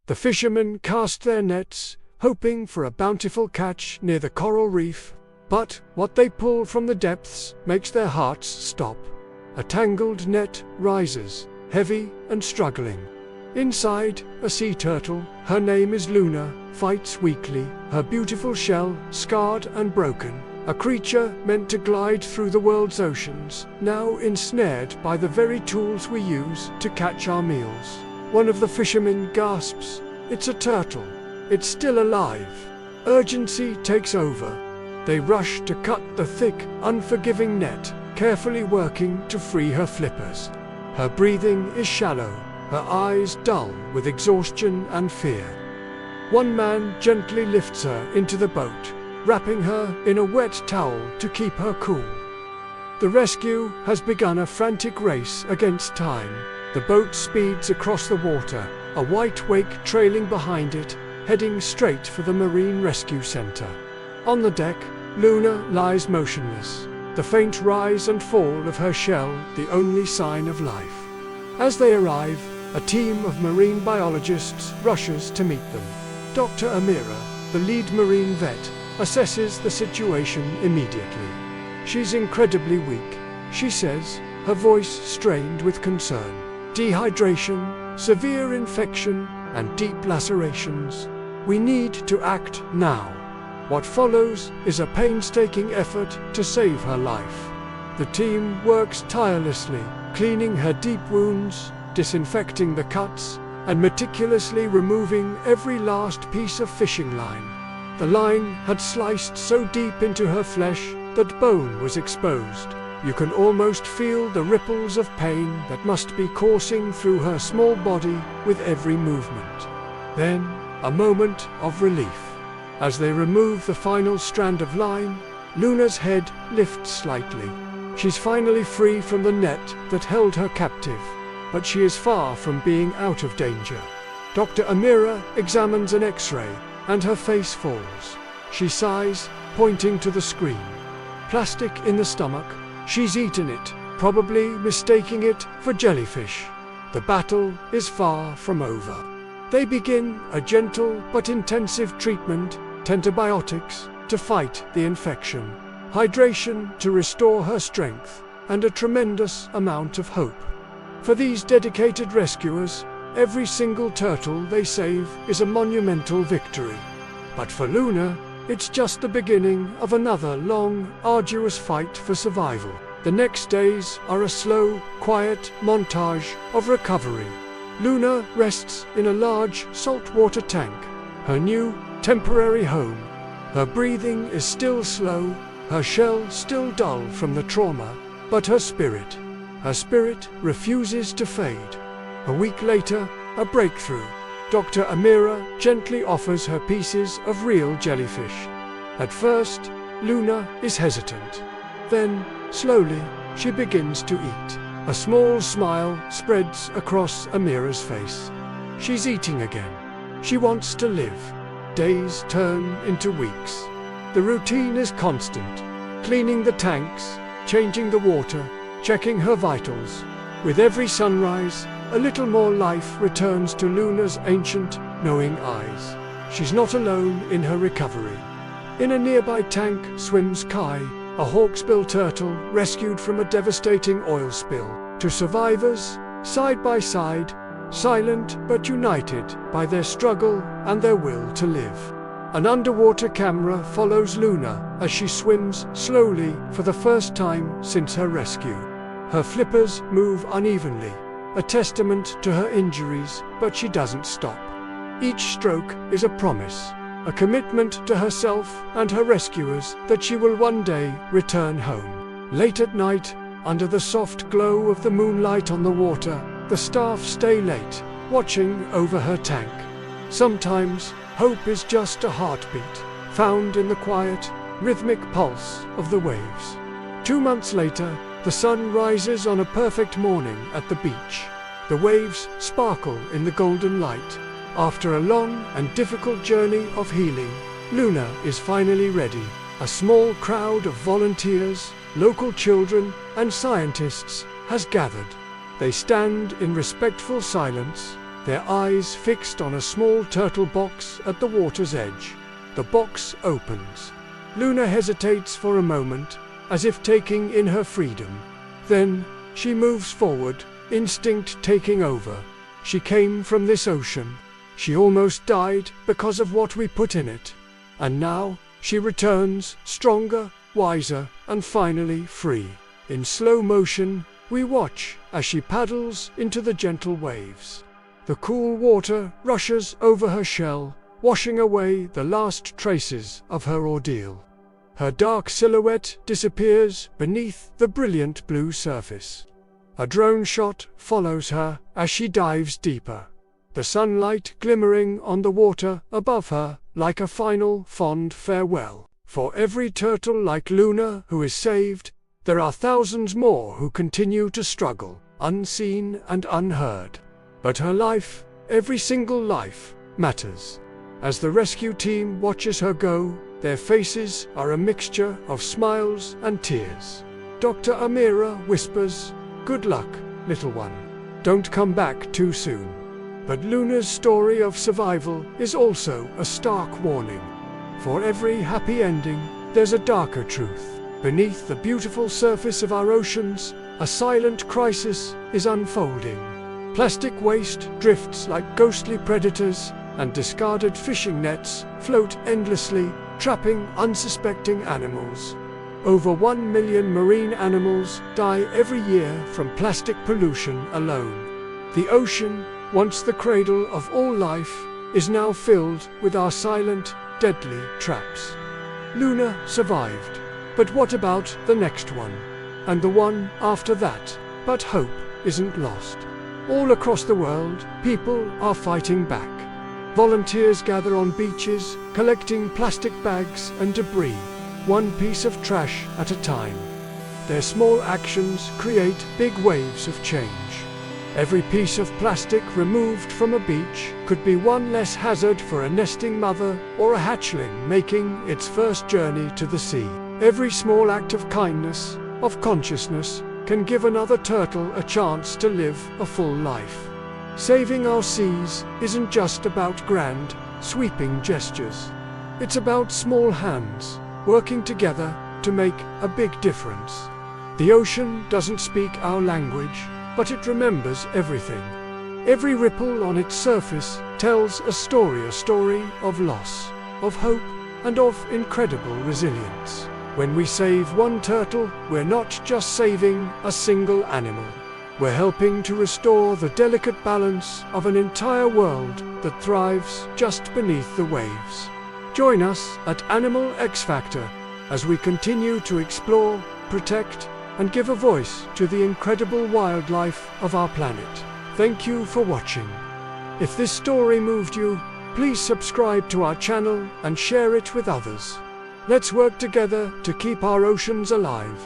The fishermen cast their nets, hoping for a bountiful catch near the coral reef, but what they pull from the depths makes their hearts stop. A tangled net rises, heavy and struggling. Inside, a sea turtle, her name is Luna, fights weakly, her beautiful shell scarred and broken. A creature meant to glide through the world's oceans, now ensnared by the very tools we use to catch our meals. One of the fishermen gasps, "It's a turtle. It's still alive." Urgency takes over. They rush to cut the thick, unforgiving net, carefully working to free her flippers. Her breathing is shallow, her eyes dull with exhaustion and fear. One man gently lifts her into the boat, wrapping her in a wet towel to keep her cool. The rescue has begun a frantic race against time. The boat speeds across the water, a white wake trailing behind it, heading straight for the Marine Rescue Center. On the deck, Luna lies motionless, the faint rise and fall of her shell the only sign of life. As they arrive, a team of marine biologists rushes to meet them. Dr. Amira, the lead marine vet, assesses the situation immediately. "She's incredibly weak," she says, her voice strained with concern. "Dehydration, severe infection, and deep lacerations. We need to act now." What follows is a painstaking effort to save her life. The team works tirelessly, cleaning her deep wounds, disinfecting the cuts, and meticulously removing every last piece of fishing line. The line had sliced so deep into her flesh that bone was exposed. You can almost feel the ripples of pain that must be coursing through her small body with every movement. Then, a moment of relief. As they remove the final strand of line, Luna's head lifts slightly. She's finally free from the net that held her captive, but she is far from being out of danger. Dr. Amira examines an X-ray, and her face falls. She sighs, pointing to the screen. Plastic in the stomach. She's eaten it, probably mistaking it for jellyfish. The battle is far from over. They begin a gentle but intensive treatment, antibiotics, to fight the infection, hydration to restore her strength, and a tremendous amount of hope. For these dedicated rescuers, every single turtle they save is a monumental victory. But for Luna, it's just the beginning of another long, arduous fight for survival. The next days are a slow, quiet montage of recovery. Luna rests in a large saltwater tank, her new, temporary home. Her breathing is still slow, her shell still dull from the trauma, but her spirit refuses to fade. A week later, a breakthrough. Dr. Amira gently offers her pieces of real jellyfish. At first, Luna is hesitant. Then, slowly, she begins to eat. A small smile spreads across Amira's face. She's eating again. She wants to live. Days turn into weeks. The routine is constant. Cleaning the tanks, changing the water, checking her vitals. With every sunrise, a little more life returns to Luna's ancient, knowing eyes. She's not alone in her recovery. In a nearby tank swims Kai, a hawksbill turtle rescued from a devastating oil spill. To survivors, side by side, silent but united by their struggle and their will to live. An underwater camera follows Luna as she swims slowly for the first time since her rescue. Her flippers move unevenly, a testament to her injuries, but she doesn't stop. Each stroke is a promise, a commitment to herself and her rescuers that she will one day return home. Late at night, under the soft glow of the moonlight on the water, the staff stay late, watching over her tank. Sometimes, hope is just a heartbeat, found in the quiet, rhythmic pulse of the waves. 2 months later, the sun rises on a perfect morning at the beach. The waves sparkle in the golden light. After a long and difficult journey of healing, Luna is finally ready. A small crowd of volunteers, local children, and scientists has gathered. They stand in respectful silence, their eyes fixed on a small turtle box at the water's edge. The box opens. Luna hesitates for a moment, as if taking in her freedom. Then, she moves forward, instinct taking over. She came from this ocean. She almost died because of what we put in it. And now, she returns, stronger, wiser, and finally free. In slow motion, we watch as she paddles into the gentle waves. The cool water rushes over her shell, washing away the last traces of her ordeal. Her dark silhouette disappears beneath the brilliant blue surface. A drone shot follows her as she dives deeper, the sunlight glimmering on the water above her like a final fond farewell. For every turtle like Luna who is saved, there are thousands more who continue to struggle, unseen and unheard. But her life, every single life, matters. As the rescue team watches her go, their faces are a mixture of smiles and tears. Dr. Amira whispers, "Good luck, little one. Don't come back too soon." But Luna's story of survival is also a stark warning. For every happy ending, there's a darker truth. Beneath the beautiful surface of our oceans, a silent crisis is unfolding. Plastic waste drifts like ghostly predators, and discarded fishing nets float endlessly, trapping unsuspecting animals. Over 1 million marine animals die every year from plastic pollution alone. The ocean, once the cradle of all life, is now filled with our silent, deadly traps. Luna survived. But what about the next one? And the one after that? But hope isn't lost. All across the world, people are fighting back. Volunteers gather on beaches, collecting plastic bags and debris, one piece of trash at a time. Their small actions create big waves of change. Every piece of plastic removed from a beach could be one less hazard for a nesting mother or a hatchling making its first journey to the sea. Every small act of kindness, of consciousness, can give another turtle a chance to live a full life. Saving our seas isn't just about grand, sweeping gestures. It's about small hands, working together to make a big difference. The ocean doesn't speak our language, but it remembers everything. Every ripple on its surface tells a story of loss, of hope, and of incredible resilience. When we save one turtle, we're not just saving a single animal. We're helping to restore the delicate balance of an entire world that thrives just beneath the waves. Join us at Animal X Factor as we continue to explore, protect, and give a voice to the incredible wildlife of our planet. Thank you for watching. If this story moved you, please subscribe to our channel and share it with others. Let's work together to keep our oceans alive.